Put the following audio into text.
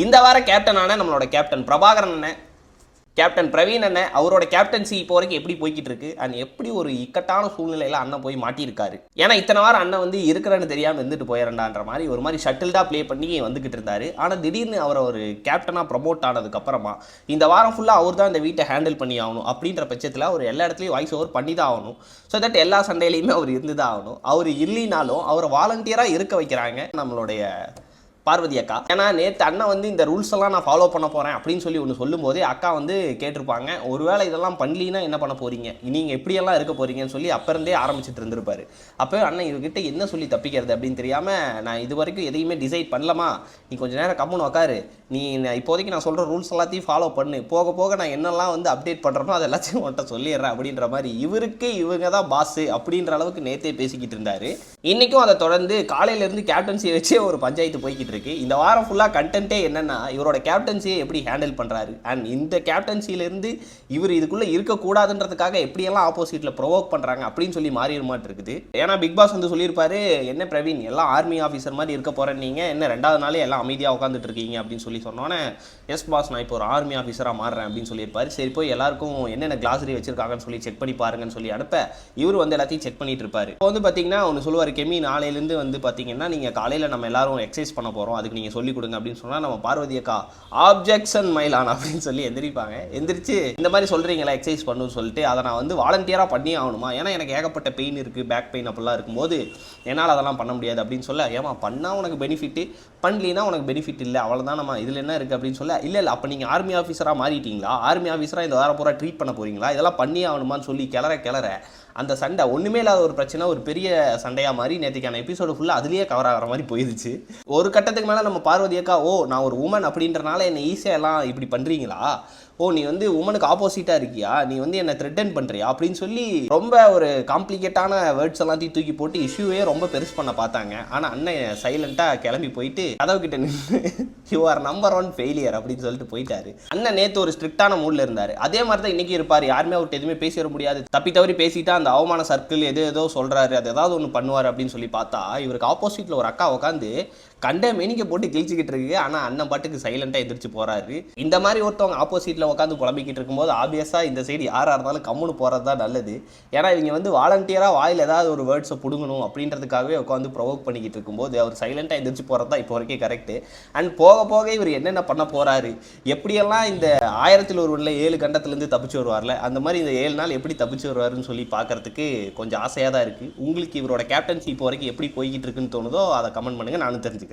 இந்த வார கேப்டனான நம்மளோட கேப்டன் பிரபாகரன் அண்ணன், கேப்டன் பிரவீன் அண்ணன், அவரோட கேப்டன்சி இப்போ வரைக்கும் எப்படி போய்கிட்டு இருக்கு அண்ட் எப்படி ஒரு இக்கட்டான சூழ்நிலையில அண்ணன் போய் மாட்டியிருக்காரு. ஏன்னா இத்தனை வாரம் அண்ணன் வந்து இருக்கிறன்னு தெரியாமல் இருந்துட்டு போயிடறான்ற மாதிரி ஒரு மாதிரி ஷட்டில்டாக ப்ளே பண்ணி வந்துகிட்டு இருந்தாரு. ஆனால் திடீர்னு அவரை ஒரு கேப்டனாக ப்ரமோட் ஆனதுக்கு அப்புறமா இந்த வாரம் ஃபுல்லாக அவர் தான் இந்த வீட்டை ஹேண்டில் பண்ணி ஆகணும் அப்படின்ற பட்சத்தில் அவர் எல்லா இடத்துலையும் வாய்ஸ் ஓவர் பண்ணி தான் ஆகணும். ஸோ தட் எல்லா சண்டையிலையுமே அவர் இருந்து தான் ஆகணும். அவர் இல்லைனாலும் அவரை வாலண்டியராக இருக்க வைக்கிறாங்க நம்மளுடைய பார்வதி அக்கா. ஏன்னா நேற்று அண்ணன் வந்து இந்த ரூல்ஸ் எல்லாம் நான் ஃபாலோ பண்ண போகிறேன் அப்படின்னு சொல்லி ஒன்று சொல்லும் போதே அக்கா வந்து கேட்டிருப்பாங்க, ஒருவேளை இதெல்லாம் பண்ணலீன்னா என்ன பண்ண போகிறீங்க, நீங்கள் எப்படியெல்லாம் இருக்க போகிறீங்கன்னு சொல்லி அப்போ இருந்தே ஆரம்பிச்சுட்டு இருந்திருப்பாரு. அப்போ அண்ணன் இவர்கிட்ட என்ன சொல்லி தப்பிக்கிறது அப்படின்னு தெரியாமல், நான் இது வரைக்கும் எதையுமே டிசைட் பண்ணலாமா, நீ கொஞ்சம் நேரம் கம்முன்னு உக்காரு, நீ இப்போதைக்கு நான் சொல்கிற ரூல்ஸ் எல்லாத்தையும் ஃபாலோ பண்ணு, போக போக நான் என்னெல்லாம் வந்து அப்டேட் பண்ணுறனோ அது எல்லாத்தையும் உன்ட்ட சொல்லிடுறேன் அப்படின்ற மாதிரி இவருக்கு இவங்க தான் பாஸு அப்படின்ற அளவுக்கு நேற்றே பேசிக்கிட்டு இருந்தார். இன்றைக்கும் அதை தொடர்ந்து காலையிலேருந்து கேப்டன்சியை வச்சே ஒரு பஞ்சாயத்து போய்கிட்டு இருக்கு. இந்த வாரம் ஃபுல்லாக கண்டென்ட்டே என்னன்னா இவரோட கேப்டன்சியை எப்படி ஹேண்டில் பண்ணுறாரு அண்ட் இந்த கேப்டன்சியிலேருந்து இவர் இதுக்குள்ளே இருக்கக்கூடாதுன்றதுக்காக எப்படியெல்லாம் ஆப்போசிட்டில் ப்ரொவோக் பண்ணுறாங்க அப்படின்னு சொல்லி மாறிடுமாட்டு இருக்குது. ஏன்னா பிக் பாஸ் வந்து சொல்லியிருப்பாரு, என்ன பிரவீன் எல்லாம் ஆர்மி ஆஃபீஸர் மாதிரி இருக்க போகிறேன், நீங்கள் என்ன 2வது நாளே எல்லாம் அமைதியாக உட்காந்துட்டு இருக்கீங்க அப்படின்னு சொல்லி சொன்னோன்னே, எஸ் பாஸ் நான் இப்போ ஒரு ஆர்மி ஆஃபீஸராக மாறுறேன் அப்படின்னு சொல்லியிருப்பாரு. சரி போய் எல்லாருக்கும் என்னென்ன கிளாஸரி வச்சிருக்காங்கன்னு சொல்லி செக் பண்ணி பாருங்கன்னு சொல்லி அனுப்ப இவர் வந்து எல்லாத்தையும் செக் பண்ணிட்டு இருப்பாரு. இப்போ வந்து பார்த்தீங்கன்னா ஒன்று சொல்லுவார், கெமி நாளையிலேருந்து வந்து பார்த்தீங்கன்னா நீங்கள் காலையில் நம்ம எல்லாரும் எக்ஸசைஸ் பண்ண போகிறோம், அதுக்கு நீங்கள் சொல்லிக் கொடுங்க அப்படின்னு சொன்னால் நம்ம பார்வதி அக்கா ஆப்ஜெக்ஷன் மைலான் அப்படின்னு சொல்லி எந்திரிப்பாங்க. எந்திரிச்சு இந்த மாதிரி சொல்கிறீங்களா எக்ஸசைஸ் பண்ணுன்னு சொல்லிட்டு, அதை நான் வந்து வாலண்டியராக பண்ணி ஆகணுமா, ஏன்னா எனக்கு ஏகப்பட்ட பெயின் இருக்குது, பேக் பெயின் அப்படிலாம் இருக்கும்போது என்னால் அதெல்லாம் பண்ண முடியாது அப்படின்னு சொல்ல, ஏமா பண்ணால் உனக்கு பெனிஃபிட்டு, பண்ணலினா உனக்கு பெனிஃபிட் இல்லை, அவ்வளோதான் நம்ம இதில் என்ன இருக்குது அப்படின்னு சொல்ல, இல்லை அப்போ நீங்கள் ஆர்மி ஆஃபீஸராக மாறிட்டீங்களா, ஆர்மி ஆஃபீஸராக இந்த வாரம் பூரா ட்ரீட் பண்ண போகிறீங்களா, இதெல்லாம் பண்ணி ஆகணுமான்னு சொல்லி கிளற அந்த சண்டை ஒன்றுமே இல்லாத ஒரு பிரச்சனை ஒரு பெரிய சண்டையாக மாதிரி நேற்றுக்கான எபிசோடு ஃபுல்லாக அதுலேயே கவர் ஆகிற மாதிரி போயிடுச்சு. ஒரு கட்டத்துக்கு மேலே நம்ம பார்வதி அக்கா, ஓ நான் ஒரு உமன் அப்படின்றனால என்னை ஈஸியாக எல்லாம் இப்படி பண்ணுறீங்களா, ஓ நீ வந்து உமனுக்கு ஆப்போசிட்டாக இருக்கியா, நீ வந்து என்னை த்ரெட்டன் பண்ணுறியா அப்படின்னு சொல்லி ரொம்ப ஒரு காம்ப்ளிகேட்டான வேர்ட்ஸ் எல்லாத்தையும் தூக்கி போட்டு இஷ்யூவே ரொம்ப பெருசு பண்ண பார்த்தாங்க. ஆனால் அண்ணன் சைலண்ட்டாக கிளம்பி போயிட்டு கதவு கிட்ட நின்று யூ ஆர் நம்பர் 1 ஃபெயிலியர் அப்படின்னு சொல்லிட்டு போயிட்டாரு. அண்ணன் நேற்று ஒரு ஸ்ட்ரிக்டான மூடில் இருந்தார், அதே மாதிரி தான் இன்றைக்கி இருப்பார். யாருமே அவர்கிட்ட எதுவுமே பேசி வர முடியாது, தப்பி தவறி பேசிட்டா அந்த அவமான சர்க்கிள் ஏதோ சொல்கிறாரு, அது ஏதாவது ஒன்று பண்ணுவார் அப்படின்னு சொல்லி பார்த்தா இவருக்கு ஆப்போசிட்டில் ஒரு அக்கா உட்காந்து கண்ட மேனிக்க போட்டு கிழிச்சிக்கிட்டு இருக்கு. ஆனால் அண்ணன் பாட்டுக்கு சைலண்டாக எந்திரிச்சு போகிறாரு. இந்த மாதிரி ஒருத்தவங்க ஆப்போசிட்டில் உட்காந்து புலம்பிக்கிட்டு இருக்கும்போது ஆப்வியஸாக இந்த சைடு யாராக இருந்தாலும் கம்முன்னு போகிறது தான் நல்லது. ஏன்னா இவங்க வந்து வாலண்டியராக வாயில் ஏதாவது ஒரு வேர்ட்ஸை பிடுங்கணும் அப்படின்றதுக்காகவே உட்காந்து ப்ரொவோக் பண்ணிக்கிட்டு இருக்கும்போது அவர் சைலண்டாக எந்திரிச்சு போகிறது தான் இப்போ வரைக்கும் கரெக்டு. அண்ட் போக போக இவர் என்னென்ன பண்ண போகிறாரு, எப்படியெல்லாம் இந்த 1001 7 கண்டத்துலேருந்து தப்பிச்சு வருவார்ல, அந்த மாதிரி இந்த 7 நாள் எப்படி தப்பிச்சு வருவாருன்னு சொல்லி பார்க்குறதுக்கு கொஞ்சம் ஆசையாக தான் இருக்குது. உங்களுக்கு இவரோட கேப்டன்சி இப்போ வரைக்கும் எப்படி போய்கிட்டு இருக்குன்னு தோணுதோ அதை கமெண்ட் பண்ணுங்கள், நானும் தெரிஞ்சுக்கிறேன்.